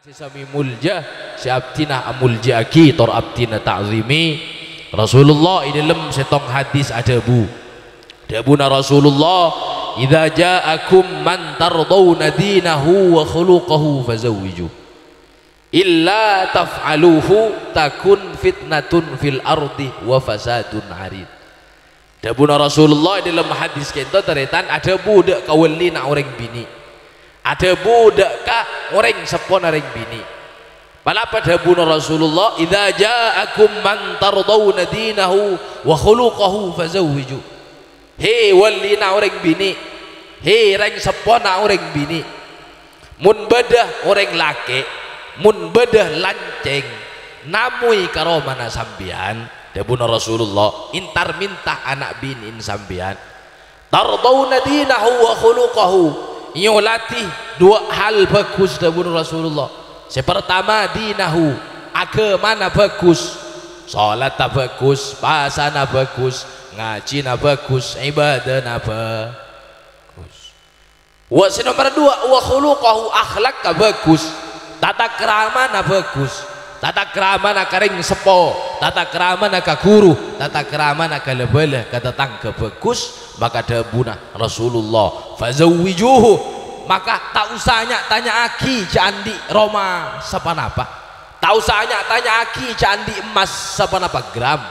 Sesami mulja si abtina amulja ki tor abtina ta'zimi Rasulullah di dalam setong hadis ada bu dabuna Rasulullah idza ja'akum man tardawna dinahu wa khuluquhu fazawwiju illa taf'aluhu takun fitnatun fil ardi wa fasadun arid. Dabuna Rasulullah di dalam hadis kita teretan ada budak kawali nak orang bini, ada budak ka orang sepon orang bini. Pala pada dabuna Rasulullah idza ja'akum man tardawna dinahu wa khuluquhu fazawwiju. Hei wali nak orang bini, hei orang sepon nak orang bini, mun bedah orang laki, mun bedah lanceng namui karo mana sambian dabuna Rasulullah intar minta anak binin sambian tardawna dinahu wa khuluquhu nyolati dua hal bagus dabuna Rasulullah. Sepertama dinahu agamana bagus, salat bagus, pasana bagus, ngaji bagus, ibadah bagus. Wa nomor dua wa khuluquhu akhlak bagus, tata krama bagus, tata krama karing sepo, tata krama ka guru, tata krama ka lebelah kata tangga bagus. Maka dabuna Rasulullah fazawwijuhu, maka tak usahnya tanya aki candi Roma sepanapa, tak usahnya tanya aki candi emas sepanapa gram,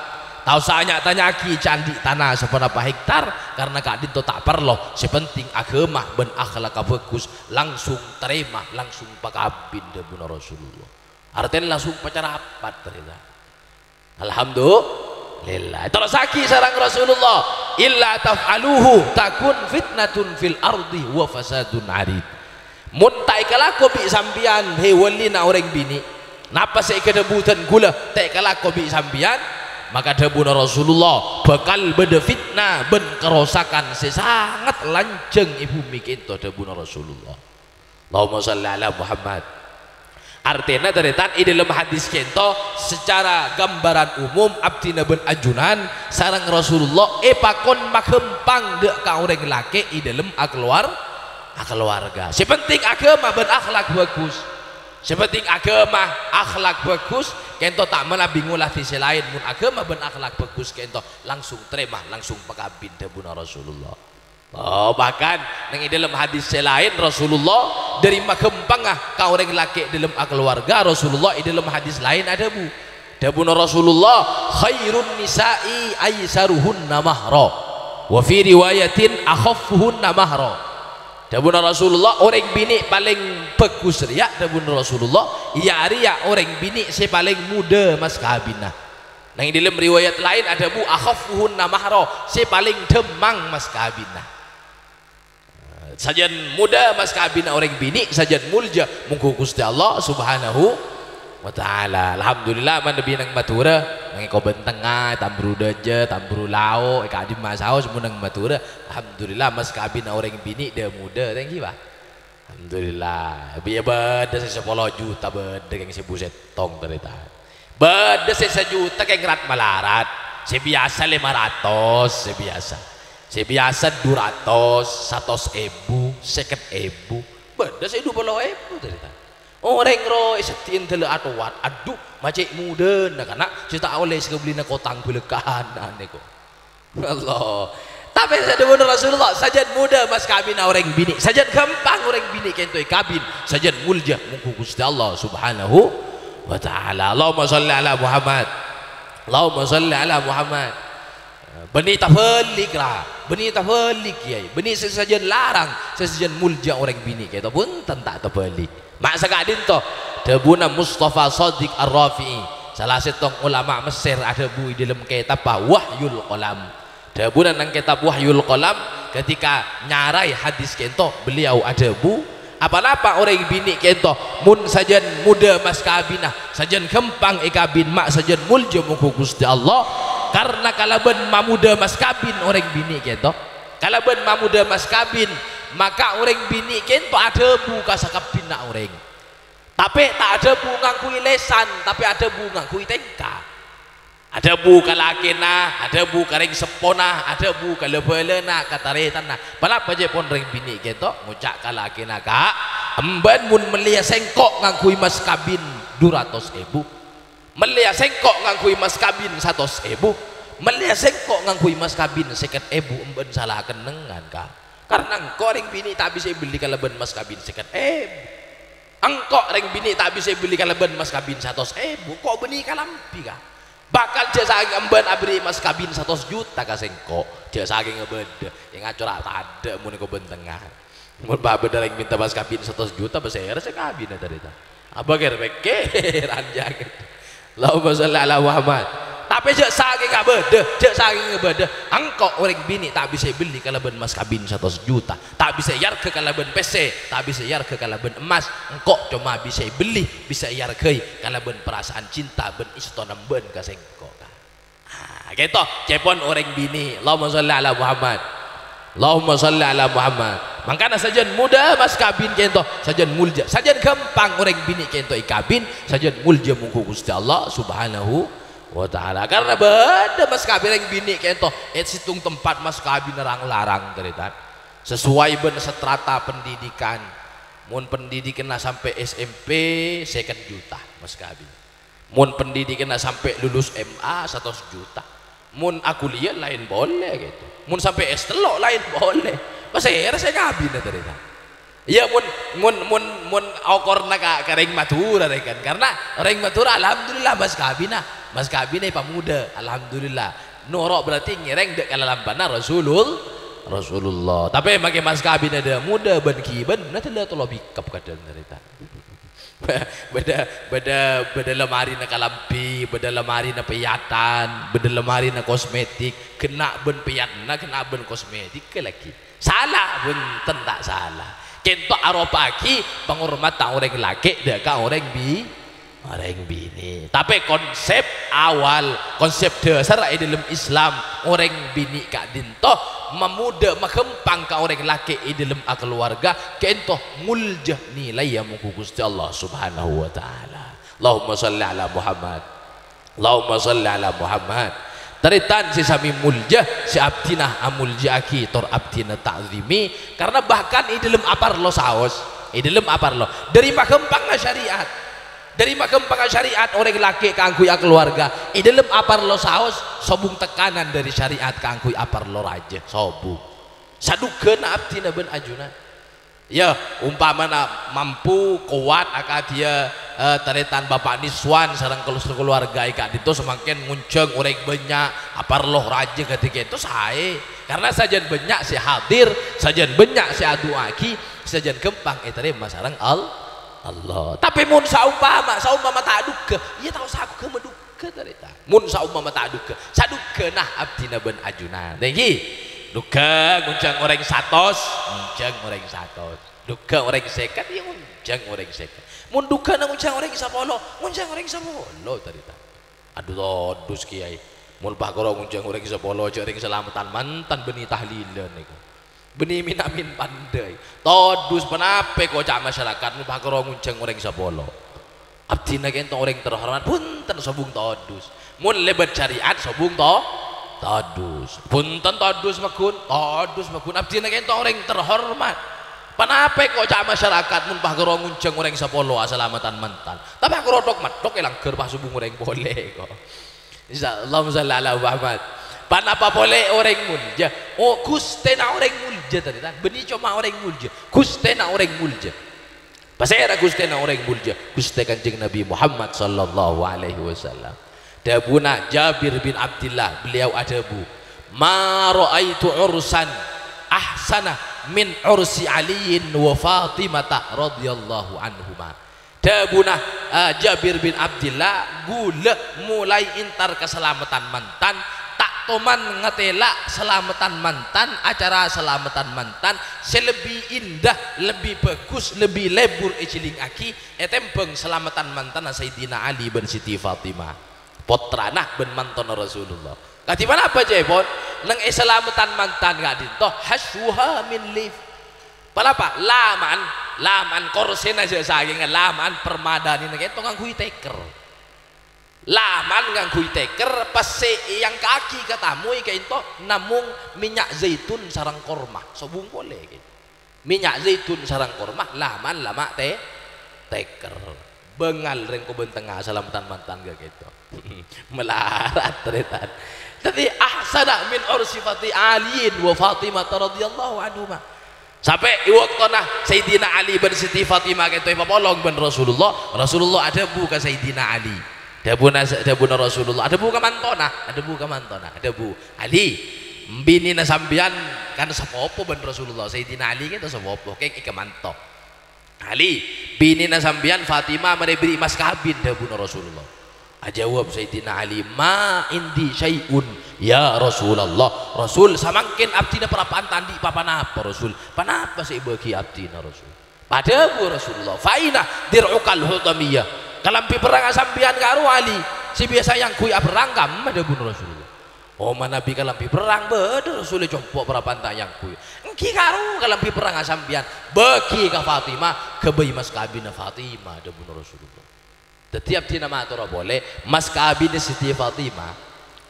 tak usahnya tanya aki candi tanah sepanapa hektar, karena kak dinto tak perlu, sepenting agama ben akhlak bagus langsung terima langsung pakabin dabuna Rasulullah. Artinya langsung pacar apa ternyata. Alhamdulillah. Terus saki sarang Rasulullah illa taf'aluhu takun fitnatun fil ardi wa fasadun arid. Mun tak kalako bi sambian he wali na orang bini napa saya kedebutan gula tak kalako bi sambian, maka dabuna Rasulullah bakal beda fitnah ben kerosakan sesangat lanceng ibu mikir to dabuna Rasulullah. Allahumma shalli ala Muhammad. Artinya teretan di dalam hadis kento secara gambaran umum abdina ben ajunan sarang Rasulullah pakon makempang dek ka orang laki di dalam keluarga. Sepenting agama ben akhlak bagus, sepenting agama akhlak bagus kento tak mana bingulah sisi lain mun agama ben akhlak bagus kento langsung terima langsung pakabin dabuna Rasulullah. Oh, bahkan yang dalam hadis lain Rasulullah dari makempang ka orang laki dalam keluarga Rasulullah di dalam hadis lain ada bu dabuna Rasulullah khairun nisa'i aisaruhunna mahra wa fi riwayatin akhaffuhunna mahra. Dabuna Rasulullah orang bini paling bagus riak dabuna Rasulullah iya riak orang bini si paling muda mas kabinah. Nang dalam riwayat lain ada bu akhaffuhunna mahra si paling demang mas kabinah. Sajan muda mas kabina orang bini sajan mulja mungku Gusti Allah subhanahu wa ta'ala. Alhamdulillah man lebih nang matura nang iko bentengah tambru deje tambru lao ika di masao semua nang matura. Alhamdulillah mas kabina orang bini dia muda thank you pak. Alhamdulillah biya beda 10 juta beda yang si buset tong terita beda 1 juta kayak ngerat malarat sebiasa 500 sebiasa 200 100.000 50.000 beda saya 20.000 ternyata orang roy setin tele atuan aduh macet muda nak anak cerita oleh sekebeli nak kotang belekan aneh kok Allah. Tapi saya dengar Rasulullah sajan muda mas kabin orang bini sajan gampang orang bini kentoi kabin sajan mulja mungku Gusti Allah subhanahu wa ta'ala. Allahumma shalli ala Muhammad, Allahumma shalli ala Muhammad. Beni tafelik lah, beni tafelik kiai, beni sesajen larang, sesajen mulja orang bini kita pun tak tafelik. Mak sakadin toh, dabuna Mustafa Shadiq Ar-Rafi'i, salah setong ulama Mesir ada bu di dalam kitab Wahyul Qalam. Dabuna nang kitab Wahyul Qalam ketika nyarai hadis kento beliau ada bu apa-apa orang bini kento mun sajen muda mas kabinah, sajen kempang ikabin mak sajen mulja mungku Gusti Allah. Karena kalaban mamuda mas kabin orang bini kento kalaban mamuda mas kabin maka orang bini kento ada buka sakabin nak orang tapi tak ada bu ngakui lesan tapi ada bu ngakui tengka ada bu kalakina ada bu karing sepona ada bu kalebelena kataretan nah pala paje pon orang bini kento ngucak kalakina kak emban mun melia sengkok ngangkui mas kabin 200.000, melia sengkok ngangkui mas kabin 100.000, melia sengkok ngangkui mas kabin 50.000 emban salah kenengan ka. Karena engkau ring bini tak bisa beli kalaban mas kabin 50.000, engkau ring bini tak bisa beli kalaban mas kabin 100.000, kok beni kalampi ka. Bakal dia saking emban abri mas kabin 100 juta ka sengkok, dia saking ngebeda yang ngacor tak ada mun ko bentengan. Mun babeda ring minta mas kabin 100 juta beser sekabin tadi ta. Apa ger beker anjang. Allahumma sholli ala Muhammad. Tapi jek saking ngebeda, jek saking ngebeda, engkau orang bini tak bisa beli kalaban mas kabin 100 juta, tak bisa yar ke kalaban PC, tak bisa yar ke kalaban emas, engkau cuma bisa beli, bisa yar ke kalaban perasaan cinta ben istana ben ka sengkok. Ah, gitu cepon orang bini. Allahumma sholli ala Muhammad. Allahumma sholli ala Muhammad. Makanya sajen muda mas kabin kento, sajen mulja, sajen gampang orang bini kento ikabin, sajen mulja mungku Gusti Allah Subhanahu wa ta'ala. Karena beda mas kabin yang bini kento situng tempat mas kabin larang-larang cerita sesuai ben strata pendidikan. Mun pendidikan sampai SMP 2 juta mas kabin, mun pendidikan sampai lulus MA 100 juta, mun aku lihat lain boleh gitu, mun sampai S3 lain boleh pas saya kabin cerita. Ya mun okorna ka ring matura kan, karena ring matura alhamdulillah mas kabin pamuda alhamdulillah norok berarti ngereng dek kalalampana Rasulullah. Tapi makin mas kabin ada muda ben kiben nanti lah tolo bikap kadang cerita. beda lemari na kalampi, beda lemari na peyatan, beda lemari na kosmetik, kena ben peyatna, kena ben kosmetik ke lagi salah ben tak salah. Kento aropaki penghormatan orang laki deka orang bini. Tapi konsep awal, konsep dasar di dalam Islam orang bini kak dinto memuda makempang ka orang laki di dalam keluarga kento muljah nilai yang Gusti Allah Subhanahu wa taala. Allahumma sholli ala Muhammad. Allahumma sholli ala Muhammad. Taritan si sami muljah si abdinah amuljaki tor abdinah ta'zimi, karena bahkan di dalam apar lo saos, di dalam apar lo dari makempang syariat, dari makempang syariat orang laki kangkui keluarga, di dalam apar lo saos sobung tekanan dari syariat kangkui apar lo raja sobung sadukeun abdinah ben ajuna. Ya umpamana mampu kuat akad dia taritan bapak niswan sarang keluarga ikat itu semakin munceng orang banyak apar loh raja ketika itu saya, karena sajian banyak si hadir, sajian banyak si aduaki, sajian gempang terima sarang Allah. Tapi mun saumpama tak duka, iya tahu saku ke meduka taritan. Mun saumpama tak duka, saduka nah abdina ben ajuna. Tinggi duka nguncang orang 100, nguncang orang 100. Duka orang 50, ya nguncang orang 50. Mun duka na nguncang orang 10, nguncang orang 10 taritan. Aduh dus kiai. Mun pakoro nguncang orang 10, orang selamatan mantan beni tahlilan niku. Beni minamin pandai. Todus penape kocak masyarakat mun pakoro nguncang orang 10. Abdina kento orang terhormat punten sobung todus. Mun lebat syariat sobung todus. Punten todus makun abdina kento orang terhormat. Panapa kocak masyarakat mun pakoro nguncang orang 10 asalamatan mantan. Tapi aku rodok matok elang keur pas subung orang boleh kok. Allahumma sholli ala Muhammad. Panapa boleh orang mulja? Oh kustena orang mulja tadi kan? Beni cuma orang mulja. Kustena orang mulja. Pasera kustena orang mulja. Kuste kanjeng Nabi Muhammad sallallahu alaihi wasallam. Dabuna Jabir bin Abdullah, beliau adabu. Ma ra'aitu ursan ahsana min ursi aliin wa Fatimah radhiyallahu anhuma. Dabuna Jabir bin Abdullah gula mulai intar keselamatan mantan tak toman ngetela selamatan mantan, acara selamatan mantan selebih indah, lebih bagus, lebih lebur iciling aki etempeng selamatan mantan Sayyidina Ali bin Siti Fatimah potranah ben mantan Rasulullah. Kati mana apa jebon nang selamatan mantan gak dinto haswuha min lif. Palapa laman korsen aja saking laman permadani nang itu ngangkui teker. Laman ngangkui teker pasti yang kaki katamu kayak itu namung minyak zaitun sarang korma sobung boleh gitu. minyak zaitun sarang kurma laman lama teker bengal reng ko bentengah salamatan mantan gak gitu melarat teretan tapi ahsana min ursifati aliin wa Fatimah radhiyallahu anhuma sampai waktona Sayyidina Ali bin Siti Fatimah gitu papolong ben Rasulullah ada buka Sayyidina Ali ada bu Rasulullah ada bu kamantona ada bu Ali bini na sambian kan sapopo ben Rasulullah Sayyidina Ali kita sapopo kayak ikamanto Ali bini na sambian Fatimah merebri mas kabin dabu Rasulullah ajawab Sayyidina Ali ma indi syai'un ya Rasulullah Rasul samangkin abdina perapaan tandi papanapa Rasul panapa sih bagi abdina Rasul pada bu Rasulullah faina dir'ukal hutamiyah kalampi perang sambian karo Ali si biasa yang kui abrangkam ada bu Rasulullah oh mana Nabi kalampi perang bener Rasul coba berapa tayang kui engki karo kalampi perang asambian bagi ka Fatimah ke bayi mas kabin Fatimah ada bu Rasulullah setiap dina matur boleh mas kabin Siti Fatimah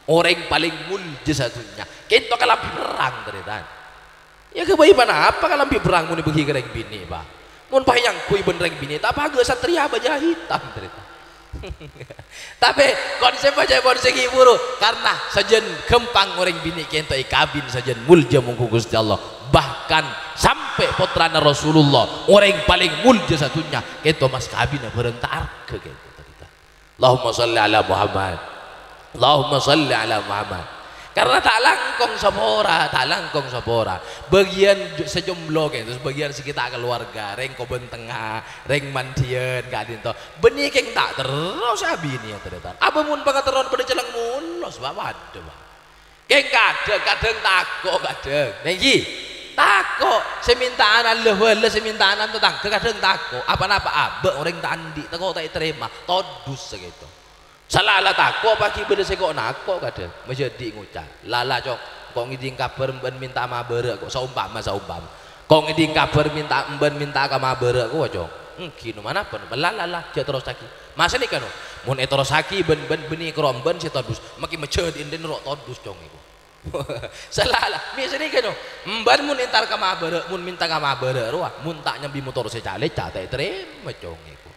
orang paling mulja satunya kento kalampi perang teretan ya ke bayi mana apa kalampi perang mun bagi kereng bini pak mun payang kui benereng bini tak paga satria baja hitam teretan tapi konsep aja konsep iburu karena sajen kempang orang bini kento kabin sajen mulja mungku Gusti Allah bahkan sampai putrana Rasulullah orang paling mulja satunya kento mas kabin berentar ke kento Allahumma salli ala Muhammad Allahumma salli ala Muhammad karena tak langkong sapora bagian sejumlah gitu bagian sekitar keluarga reng ko bentengah reng mandian gak dinto benih keng tak terus abi ini ya ternyata apa mun pangateron pada celang mulos bawa ada keng kadang takok kadang nengki takok semintaan Allah wala semintaan tentang kadang takok apa abe orang tak andi takok tak terima todus gitu salah ala takok pagi beda sekok nakok kadang menjadi ngucap lala cok kok ngiding kabar ben minta mabere kok saumpama kok ngiding kabar minta ka mabere kok cok kino mana pun lala dia terus saki masa nih kan mun terus saki ben beni kromben si todus maki mecet inden rok todus cong iku salah misa nih kan ben mun entar ka mabere mun minta ka mabere ruah mun tak nyambi motor secale cate terima cong iku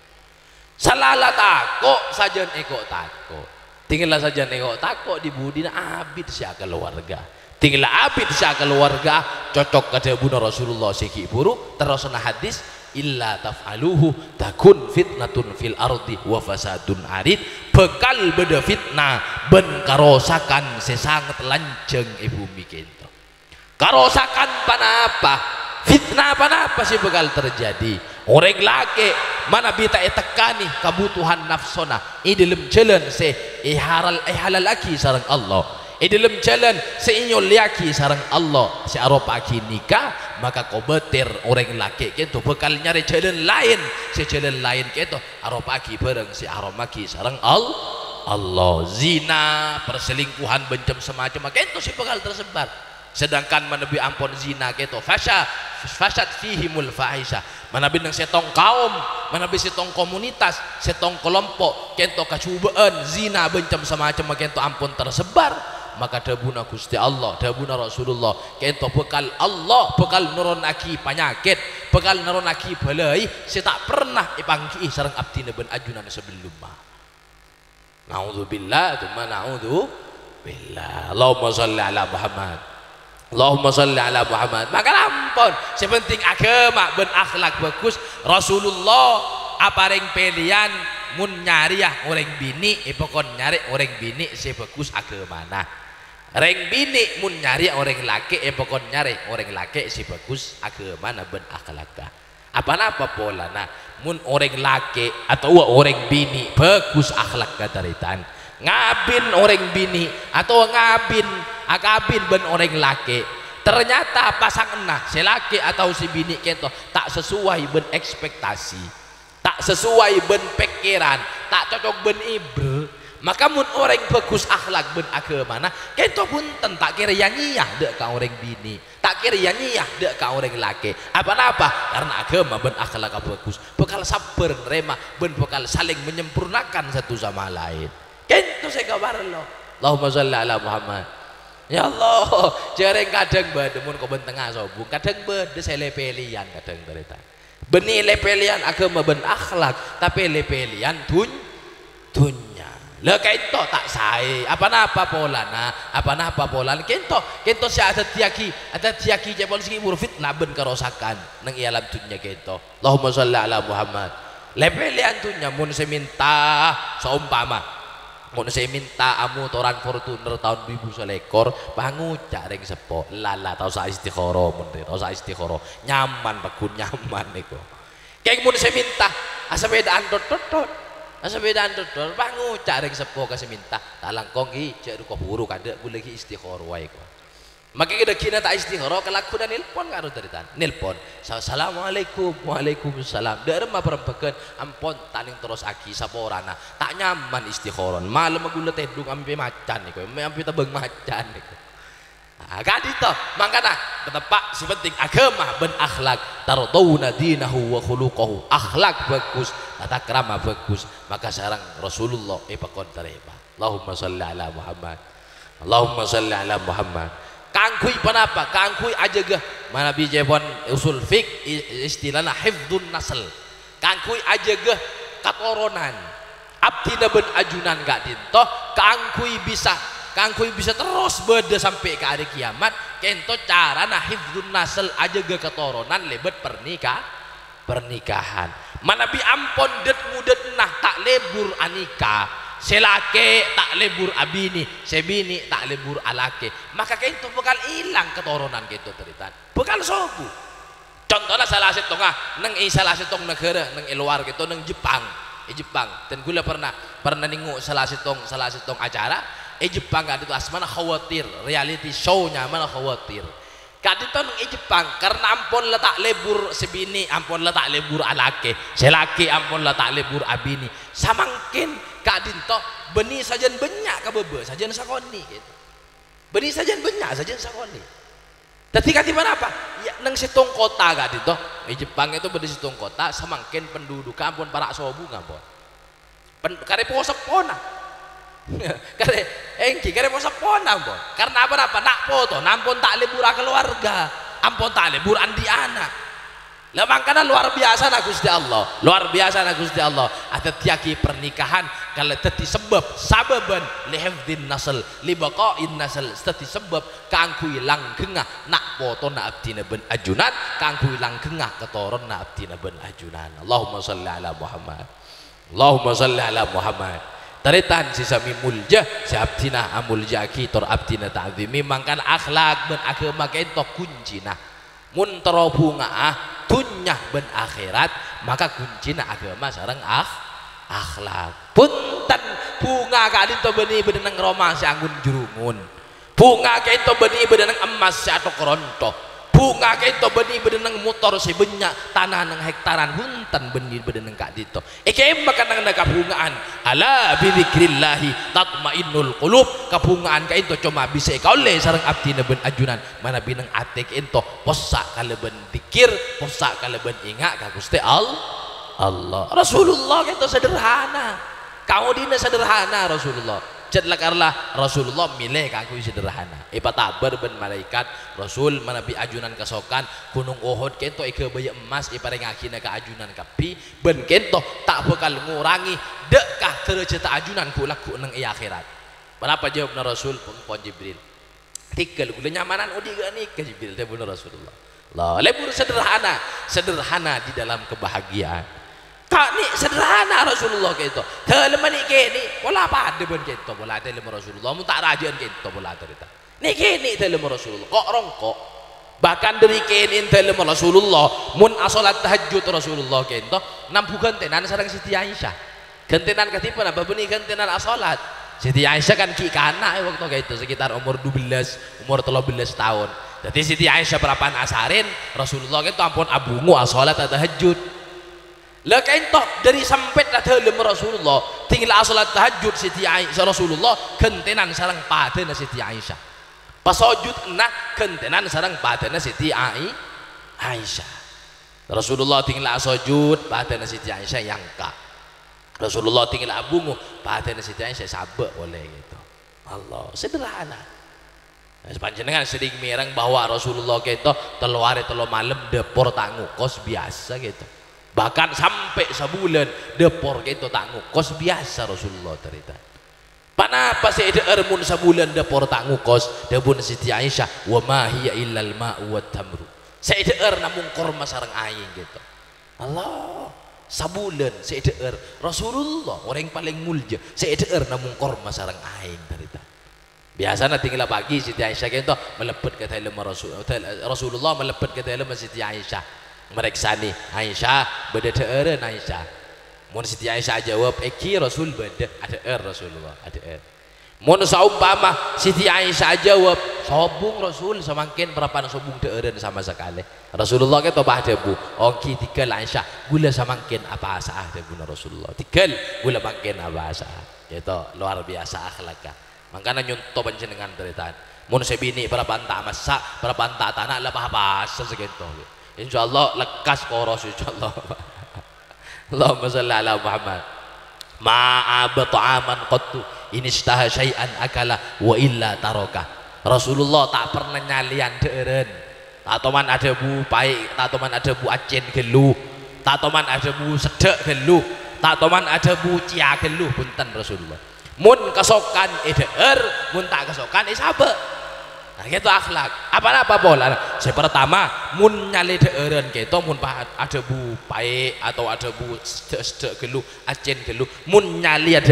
salala takok sajen eko takok tinggal sajen eko takok di budina abid sia keluarga tinggal abid sia keluarga cocok kada buna Rasulullah siki buru terus na hadis illa taf'aluhu takun fitnatun fil ardi wa fasadun arid bekal beda fitnah ben karosakan sesangat lanceng ibu mikento karosakan panapa fitnah panapa sih bakal terjadi orang laki mana bita tekani kebutuhan nafsona dalam jalan se halal laki sarang Allah dalam jalan se inyol laki sarang Allah si aropaki nikah maka kau betir orang laki gitu bakal nyari jalan lain si jalan lain gitu aropaki bareng si aromaki sarang Allah zina perselingkuhan bencam semacam itu si bakal tersebar sedangkan menebi ampun zina gitu fasad fihimul fahisha menabi nang setong kaum menabi setong komunitas setong kelompok kento kacubaan zina bencam semacam kento ampun tersebar maka dabuna Gusti Allah dabuna Rasulullah kento bekal Allah bekal nuronaki penyakit bekal nuronaki balai saya tak pernah ipangki sareng abdi ben ajunan sebelumnya naudzubillah tsumma naudzubillah Allahumma shalli ala Muhammad Allahumma shalli ala Muhammad maka lampun sepenting agama ben akhlak bagus Rasulullah apa ring pilihan mun nyari ya orang bini pokon nyari orang bini si bagus agama nah ring bini mun nyari orang laki pokon nyari orang laki si bagus agama nah ben akhlak apa pola nah mun orang laki atau orang bini bagus akhlak kataritan ngabin orang bini atau ngabin akabin ben orang laki ternyata pasangan nah si laki atau si bini kento tak sesuai ben ekspektasi tak sesuai ben pikiran tak cocok ben ibre maka mun orang bagus akhlak ben agama nah kento pun tak kira yang iya dek ka orang bini tak kira yang iya dek ka orang laki apa karena agama ben akhlak bagus bekal sabar nerima ben bekal saling menyempurnakan satu sama lain kento saya kabar lo Allahumma shalli ala Muhammad Ya Allah, jarang kadang bade mun kau tengah sobung, kadang bade saya lepelian kadang cerita. Benih lepelian agama ben akhlak, tapi lepelian dunya. Lah kento tak sae, apa polana, apa polana kento si ada tiaki jebol siki fitnah ben kerosakan nang alam dunya kento. Allahumma sholli ala Muhammad. Lepelian dunya mun seminta seumpama mun saya minta amu toran Fortuner tahun 2000 selekor bangun jaring sepo lala tau sa istikharah mun tau sa istikharah nyaman bakun nyaman niku kayak mun saya minta asepedaan dot asepedaan dot bangun jaring sepo kasih minta tak langkong ki cek ruko buru kada boleh ki istikharah wae kok maka kita kira tak istikharah kelaku dan nelpon karo teritan nelpon assalamualaikum waalaikumsalam dari mah perempekan ampun taning terus aki sapa orana tak nyaman istikharah malam gula tedung ampe macan niku ampe tebeng macan niku kadito mangkana betepak si penting agama ben akhlak tardawna dinahu wa khuluquhu akhlak bagus tata krama bagus maka sareng Rasulullah pakon tareba Allahumma sholli ala Muhammad Allahumma sholli ala Muhammad kangkui panapa kangkui aja gah mana bijepon usul fik istilahna hifdzun nasl kangkui aja gah katoronan abdina ben ajunan gak dinto kangkui bisa terus beda sampai ke hari kiamat kento cara nah hifdzun nasl aja gah katoronan lebet pernikahan mana bi ampon det mudet nah tak lebur anika selake tak lebur abini sebini tak lebur alake maka kento bakal hilang keturunan gitu teritan bakal sobu contohnya salah satu salah satu negara neng luar gitu neng Jepang dan gula pernah ningu salah satu acara Jepang kan itu asmana khawatir reality show-nya mana khawatir kadito neng Jepang karena ampun letak lebur sebini ampun letak lebur alake selake ampun letak lebur abini samangkin kadinto benih sajen banyak kabebe sajen sakoni gitu benih sajen banyak sajen sakoni tapi katiban apa ya nang situng kota kadinto di Jepang itu benih situng kota semangkin penduduk kampun para sobu ngampun kare po sepona kare po sepona ampun karena apa nak foto nampun tak libur keluarga ampun tak libur andi anak lah makanya luar biasa na Gusti Allah ada tiaki pernikahan kalau tadi sababan lihifdin nasl libaqain nasl tadi sebab kangkui langgengah nak foto na abdina ben ajunan kangkui langgengah ketoron na abdina ben ajunan Allahumma sholli ala Muhammad taritan si sami mulja si abdina amulja kitor abdina ta'zimi mangkan akhlak ben agama kento kuncina mun bunga dunya ben akhirat maka kuncina agama sareng akhlak punten bunga kadin to benih bedeneng romang si anggun jurungun bunga kaito benih bedeneng emas si atok ronto bunga kaito benih bedeneng motor si banyak tanah nang hektaran hunten benih bedeneng kak dito ike makan nang kabungaan ala bi dzikrillahi tatmainnul qulub kabungaan kaito cuma bisa kaule sareng abdi ben ajunan mana bineng atek ento posak kaleben dikir posak kaleben ingat ka Gusti Allah Rasulullah kaito sederhana kau dina sederhana Rasulullah jadlah karena Rasulullah milih kanggo sederhana ipatabar ben malaikat Rasul manabi ajunan kasokan gunung Uhud kento ike baya emas iparengakina ka ajunan kapi ben kento tak bakal ngurangi dekkah derajat ajunan kula ku nang akhirat berapa jawabna Rasul pun Jibril tikel gula nyamanan udi gak nih ke Jibril teh bener Rasulullah lah lebur sederhana di dalam kebahagiaan kak ni sederhana Rasulullah gitu teleman ni kini pola apa ada ben gitu pola telem Rasulullah mun tak rajian gitu pola cerita ni kini telem Rasulullah kok rongkok bahkan dari kini telem Rasulullah mun asolat tahajud Rasulullah gitu nampu gentenan sareng Siti Aisyah gentenan katipan apa benih gentenan asolat Siti Aisyah kan ki kana waktu kayak itu sekitar umur 13 tahun jadi Siti Aisyah berapaan asarin Rasulullah gitu ampun abungu asolat tahajud lah kento dari sempit dalem Rasulullah tinggal salat tahajud Siti Aisyah Rasulullah gentenan sareng padana Siti Aisyah pas sujud nak gentenan sareng padana Siti Aisyah Rasulullah tinggal sujud padana Siti Aisyah yangka Rasulullah tinggal abungu padana Siti Aisyah sabek boleh gitu Allah sederhana Panjenengan sering mireng bahwa Rasulullah kita telu hari telu malam depor tak ngukos biasa gitu, bahkan sampai sebulan depor gitu tak ngukos biasa Rasulullah cerita. Panapa seider mun sebulan depor tak ngukos debun Siti Aisyah wa ma hiya illal ma'u wat tamru, seider namun korma sareng aing gitu. Allah sabulan seider Rasulullah orang paling mulia seider namun korma sareng aing cerita. Biasanya tinggal pagi Siti Aisyah itu melepet ke dalam Rasulullah melepet ke dalam Siti Aisyah mereka nih Aisyah beda teeren Aisyah mun Siti Aisyah jawab eki Rasul beda ada Rasulullah ada mun saumpama Siti Aisyah jawab sobung Rasul semakin berapa sobung teeren sama sekali Rasulullah itu bah debu oki tikel Aisyah gula semakin apa asah debu Rasulullah tikel gula makin apa asah itu luar biasa akhlaknya. Makanya nyunto panjenengan ceritaan mun sebini berapa anta masak berapa anta tanah lebah bahasa segitu insyaallah lekas koros insyaallah. Allahumma shalli ala Muhammad ma'ab ta'aman qattu in istaha syai'an akala wa illa taroka. Rasulullah tak pernah nyalian deureun tatoman ada bu pai tatoman ada bu acen gelu tatoman ada bu sedek gelu tatoman ada bu cia gelu punten Rasulullah mun kesokan eder mun tak kesokan sabe. Nah gitu akhlak apa pola pertama mun nyali deureun gitu mun ada bu pae atau ada bu sedek gelu acen gelu mun nyalian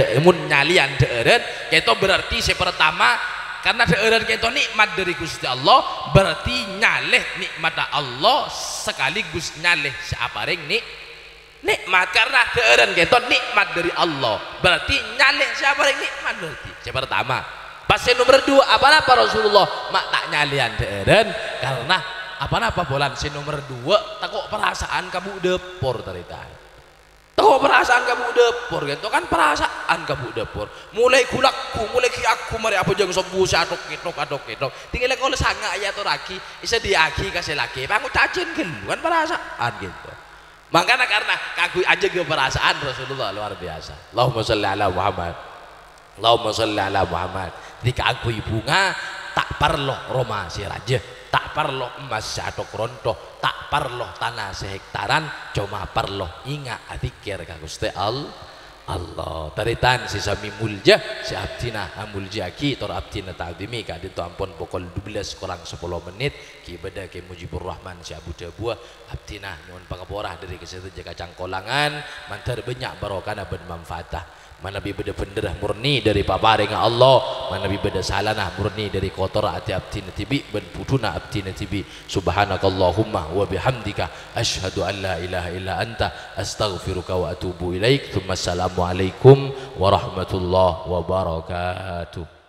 deureun gitu berarti pertama karena deureun gitu nikmat dari Gusti Allah berarti nyaleh nikmat Allah sekaligus nyaleh saparing nikmat karena deureun gitu nikmat dari Allah berarti nyaleh siapa yang nikmat berarti siapa pertama. Pas nomor 2 apa Rasulullah mak tak nyalian deureun karena apa bolan si nomor 2 takut perasaan kamu depor cerita takut perasaan kamu depor gitu kan perasaan kamu depor mulai kulakku mulai kiaku mari apa jangan sobu atok ketok tinggal kalau sanga ya atau laki bisa diaki kasih laki pangu cacin gelu kan perasaan gitu. Makanya karena kaku aja ke perasaan Rasulullah luar biasa. Allahumma sholli ala Muhammad. Allahumma sholli ala Muhammad. Jika aku bunga tak perlu Roma si raja, tak perlu emas satu rontoh, tak perlu tanah sehektaran, cuma perlu ingat adikir ka Gusti Allah taritan si sami mulja si abdina amuljaki tor abdina ta'dimi ka ditu ampun pukul 12 kurang 10 menit ki beda ki Mujibur Rahman si Abu Dabua abdina nyuwun pangaporah dari kesehatan jaga cangkolangan mantar banyak barokah ben manfaatah mana bi beda bener murni dari paparing Allah mana bi beda salanah murni dari kotor ati abdina tibi ben puduna abdina tibi subhanakallahumma wa bihamdika asyhadu an la ilaha illa anta astaghfiruka wa atubu ilaik. Assalamualaikum warahmatullahi wabarakatuh.